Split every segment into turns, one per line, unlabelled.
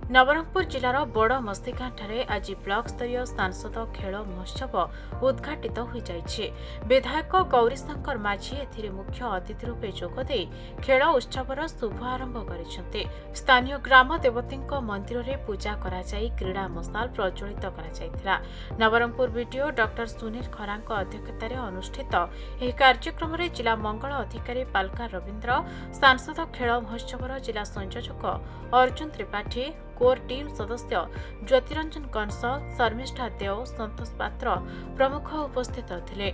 नवरंगपुर जिलार बड़ मस्तीगांठारे आज ब्लॉक स्तरीय सांसद खेल महोत्सव उद्घाटित हो जाइछे। विधायक गौरीशंकर माझी एथिरे मुख्य अतिथि रूपे जोगदे खेल उत्सवर शुभारंभ करिसेंते। स्थानीय ग्राम देवतींक मंदिर रे पूजा करा जाई क्रीड़ा मशाल प्रज्वलित करा जायथिला। नवरंगपुर बीडीओ डॉक्टर सुनील खरांक अध्यक्षतार अनुष्ठित एही कार्यक्रम रे जिला मंगल अधिकारी पालका रविंद्र, सांसद खेल महोत्सवर जिला संयोजक अर्जुन त्रिपाठी, कोर टीम सदस्य ज्योतिरंजन कंस, शर्मिष्ठा देव, संतोष पात्र प्रमुख उपस्थित थिले।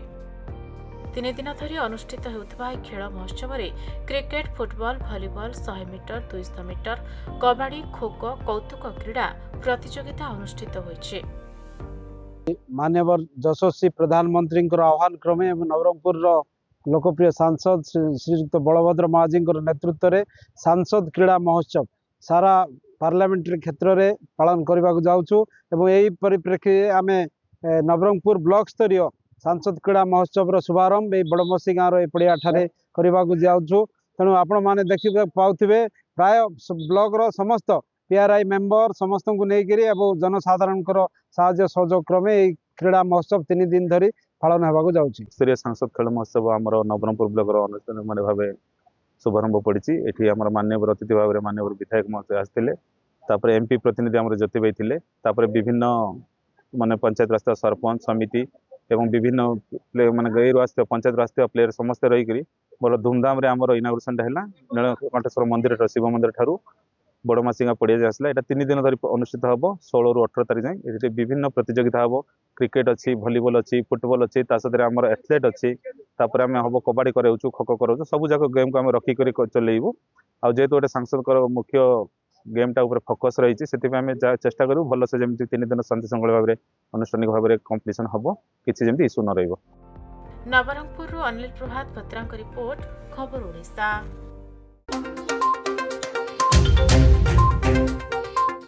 3 दिन धरी अनुष्ठित हेउथबा खेल महोत्सव रे cricket, football, volleyball, 100 metre, 200 metre, kabaddi, kho kho, कौतुक क्रीड़ा प्रतियोगिता अनुष्ठित होइछे।
माननीय यशस्वी प्रधानमंत्री आह्वान क्रमे नवरंगपुर लोकप्रिय सांसद श्रीयुक्त बलभद्र महाजी नेतृत्व में सांसद क्रीड़ा महोत्सव सारा पार्लियामेंट्री क्षेत्र में पालन करने जाऊँ। यही परिप्रेक्षी आम नवरंगपुर ब्लॉक स्तरीय सांसद क्रीड़ा महोत्सव शुभारंभ ये बड़मसी गाँव पड़िया करने जाऊँ। तेणु आपण मैंने देखा पाथे प्राय ब्लॉक समस्त पीआरआई मेंबर समस्त को लेकर जनसाधारण साहाय्य सहयोग क्रमे क्रीड़ा महोत्सव 3 दिन धरी पालन होगा जाऊँ।
स्तरीय सांसद खेल महोत्सव आम नवरंगपुर ब्लॉक अनुष्ठान मान भाव शुभारंभ पड़ी। ये माननीय अतिथि भाव में माननीय विधायक महोदय आसते एमपी प्रतिनिधि आम ज्योति भाई थे विभिन्न माने पंचायत रास्ता सरपंच समिति एवं विभिन्न माने गैर आस पंचायत रास्ता प्लेयर समस्ते रहीकि बड़ धूमधाम इनागुरेसन है नीलकंठेश्वर मंदिर शिव मंदिर ठारू बड़मासीगा पड़िया आसला। यहाँ 3 दिन धरी अनुष्ठित हम 16 ରୁ 18 तारीख जाए विभिन्न प्रतियोगिता हम। क्रिकेट अच्छी, भलीबॉल अच्छी, फुटबॉल अच्छी, साथ आम एथलेट अच्छी, हम हम कबाड़ी कराऊँ, खो कराऊँ, सब जाक गेम को आम रखिक चलू। आ जेहेतु गोटे सांसद मुख्य गेमटा उपर फोकस रही से चेष्टा करूँ भल से जमी 3 दिन शांति श्रृंखला भाव में अनुष्ठानिक भाव में कंप्लीशन हम किसी जमी इश्यू न रही।
नवरंगपुर अनिल प्रभात भद्रा रिपोर्ट खबर ओडिशा।